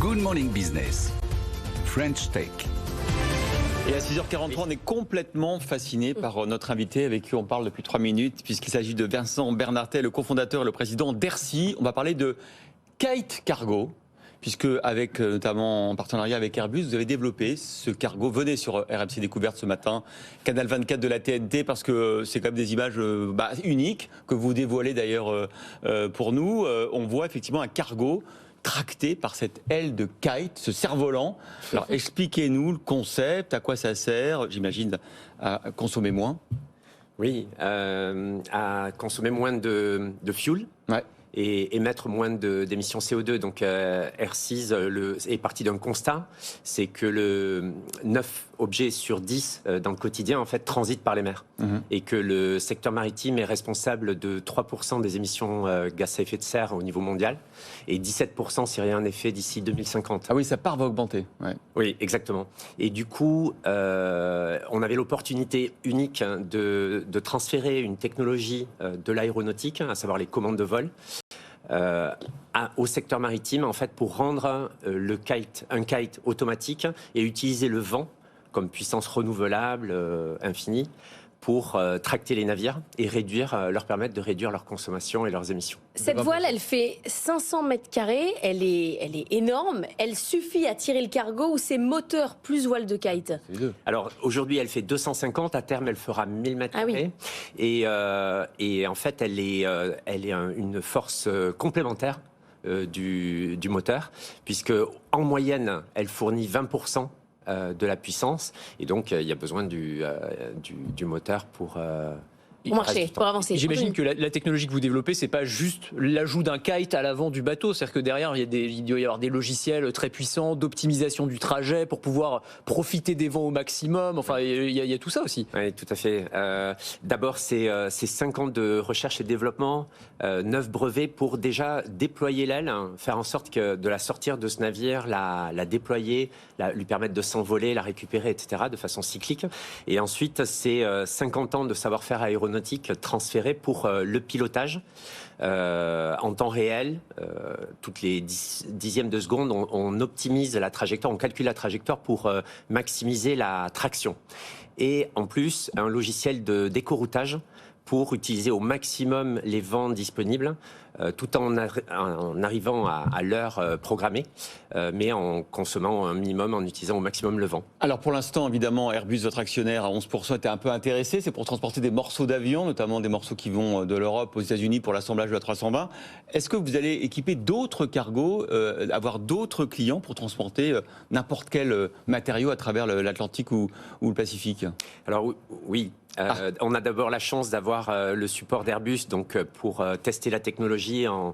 Good Morning Business, French Tech. Et à 6h43, on est complètement fasciné par notre invité avec qui on parle depuis 3 minutes, puisqu'il s'agit de Vincent Bernartet, le cofondateur et le président d'Aircy. On va parler de Kite Cargo, puisque avec notamment en partenariat avec Airbus, vous avez développé ce cargo. Venez sur RMC Découverte ce matin, Canal 24 de la TNT, parce que c'est quand même des images uniques que vous dévoilez d'ailleurs pour nous. On voit effectivement un cargo tracté par cette aile de kite, ce cerf-volant. Alors expliquez-nous le concept, à quoi ça sert, j'imagine à consommer moins. Oui, à consommer moins de fuel. Ouais. Et émettre moins d'émissions CO2. Donc Aircy est parti d'un constat, c'est que le 9 objets sur 10 dans le quotidien en fait transitent par les mers. Et que le secteur maritime est responsable de 3% des émissions gaz à effet de serre au niveau mondial et 17% si rien n'est fait d'ici 2050. Ah oui, sa part va augmenter. Ouais. Oui, exactement. Et du coup, on avait l'opportunité unique de transférer une technologie de l'aéronautique, à savoir les commandes de vol, au secteur maritime en fait pour rendre un kite automatique et utiliser le vent comme puissance renouvelable infinie pour tracter les navires et leur permettre de réduire leur consommation et leurs émissions. Cette voile, elle fait 500 mètres carrés, elle est énorme. Elle suffit à tirer le cargo ou c'est moteur plus voile de kite? Alors aujourd'hui, elle fait 250, à terme, elle fera 1000 mètres carrés. Et en fait, elle est une force complémentaire du moteur, puisque en moyenne, elle fournit 20% de la puissance, et donc il y a besoin du moteur pour marcher, pour avancer. J'imagine que la technologie que vous développez, c'est pas juste l'ajout d'un kite à l'avant du bateau, c'est-à-dire que derrière il doit y avoir des logiciels très puissants d'optimisation du trajet pour pouvoir profiter des vents au maximum. Enfin, il y a tout ça aussi. Oui, tout à fait. D'abord, c'est 5 ans de recherche et développement, 9 brevets pour déjà déployer l'aile, faire en sorte que de la sortir de ce navire, la déployer, lui permettre de s'envoler, la récupérer, etc., de façon cyclique. Et ensuite, c'est 50 ans de savoir-faire aéronautique transféré pour le pilotage en temps réel. Toutes les dixièmes de seconde, on optimise la trajectoire, on calcule la trajectoire pour maximiser la traction. Et en plus, un logiciel de d'éco-routage pour utiliser au maximum les vents disponibles, tout en arrivant à l'heure programmée, mais en consommant un minimum, en utilisant au maximum le vent. Alors pour l'instant, évidemment, Airbus, votre actionnaire à 11%, était un peu intéressé. C'est pour transporter des morceaux d'avion, notamment des morceaux qui vont de l'Europe aux États-Unis pour l'assemblage de la 320. Est-ce que vous allez équiper d'autres cargos, avoir d'autres clients pour transporter n'importe quel matériau à travers l'Atlantique ou le Pacifique? Alors oui. On a d'abord la chance d'avoir le support d'Airbus donc pour tester la technologie en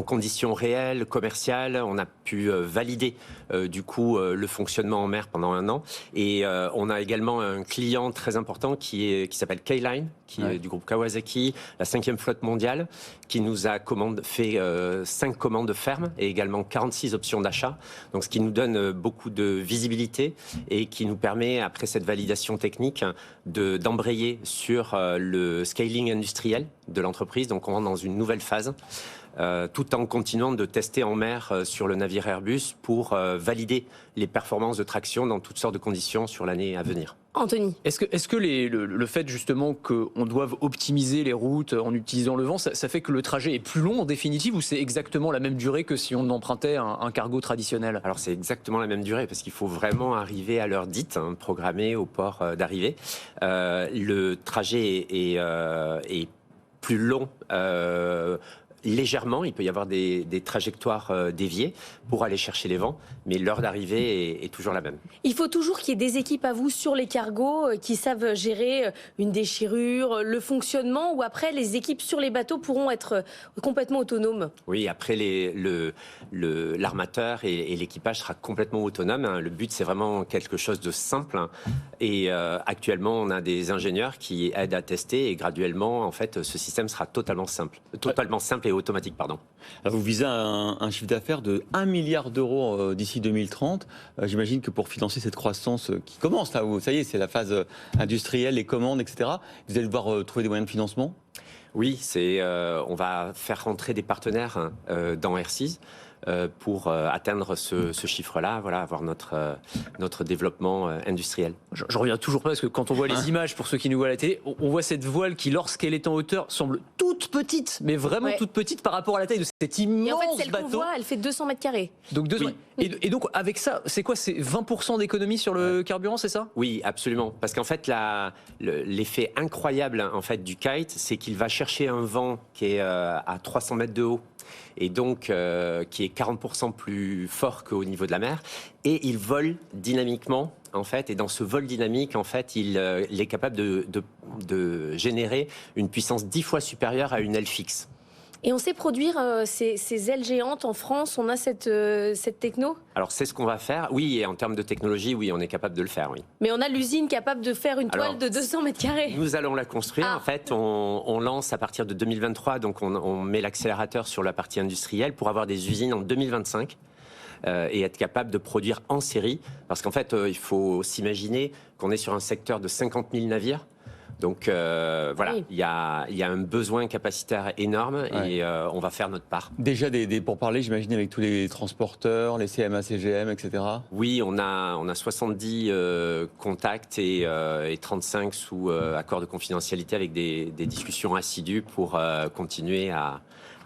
conditions réelles, commerciales. On a pu valider du coup le fonctionnement en mer pendant 1 an. Et on a également un client très important qui s'appelle K-Line, qui est du groupe Kawasaki, la 5e flotte mondiale, qui nous a fait 5 commandes fermes et également 46 options d'achat. Donc ce qui nous donne beaucoup de visibilité et qui nous permet, après cette validation technique, d'embrayer sur le scaling industriel de l'entreprise. Donc on rentre dans une nouvelle phase, tout en continuant de tester en mer sur le navire Airbus pour valider les performances de traction dans toutes sortes de conditions sur l'année à venir. Anthony. Est-ce que le fait justement qu'on doive optimiser les routes en utilisant le vent, ça fait que le trajet est plus long en définitive, ou c'est exactement la même durée que si on empruntait un cargo traditionnel? Alors c'est exactement la même durée, parce qu'il faut vraiment arriver à l'heure dite, programmée au port d'arrivée. Le trajet est plus long légèrement, il peut y avoir des trajectoires déviées pour aller chercher les vents, mais l'heure d'arrivée est toujours la même. Il faut toujours qu'il y ait des équipes à vous sur les cargos qui savent gérer une déchirure, le fonctionnement, ou après les équipes sur les bateaux pourront être complètement autonomes? Oui, après l'armateur et l'équipage sera complètement autonome. Le but, c'est vraiment quelque chose de simple. Et actuellement, on a des ingénieurs qui aident à tester, et graduellement, en fait, ce système sera totalement simple et automatique, pardon. Alors vous visez un chiffre d'affaires de 1 milliard d'euros d'ici 2030. J'imagine que pour financer cette croissance qui commence, là, ça y est, c'est la phase industrielle, les commandes, etc., vous allez devoir trouver des moyens de financement? Oui, on va faire rentrer des partenaires dans Aircy. pour atteindre ce chiffre-là, voilà, avoir notre développement industriel. Je reviens toujours pas parce que quand on voit les images, pour ceux qui nous voient à la télé, on voit cette voile qui, lorsqu'elle est en hauteur, semble toute petite, mais vraiment toute petite par rapport à la taille de cet immense Et en fait, celle qu'on bateau. voit, elle fait 200 mètres carrés. Donc et donc avec ça, c'est quoi? C'est 20% d'économie sur le carburant, c'est ça? Oui, absolument. Parce qu'en fait, l'effet incroyable en fait du kite, c'est qu'il va chercher un vent qui est à 300 mètres de haut et donc qui est 40% plus fort qu'au niveau de la mer, et il vole dynamiquement. En fait, et dans ce vol dynamique, en fait, il est capable de générer une puissance 10 fois supérieure à une aile fixe. Et on sait produire ces ailes géantes en France. On a cette techno. Alors c'est ce qu'on va faire. Oui, et en termes de technologie, oui, on est capable de le faire, oui. Mais on a l'usine capable de faire une toile de 200 mètres carrés. Nous allons la construire. En fait, on lance à partir de 2023, donc on met l'accélérateur sur la partie industrielle pour avoir des usines en 2025. Et être capable de produire en série. Parce qu'en fait, il faut s'imaginer qu'on est sur un secteur de 50 000 navires. Donc voilà, il y a un besoin capacitaire énorme et on va faire notre part. Déjà pour parler, j'imagine, avec tous les transporteurs, les CMA, CGM, etc. Oui, on a 70 contacts et 35 sous accord de confidentialité avec des discussions assidues pour continuer à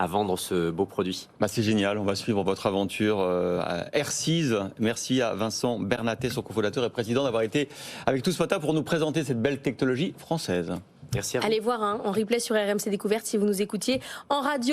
vendre ce beau produit. C'est génial, on va suivre votre aventure à Airseas. Merci à Vincent Bernatet, son cofondateur et président, d'avoir été avec nous ce matin pour nous présenter cette belle technologie française. Merci à vous. Allez voir en replay sur RMC Découverte si vous nous écoutiez en radio.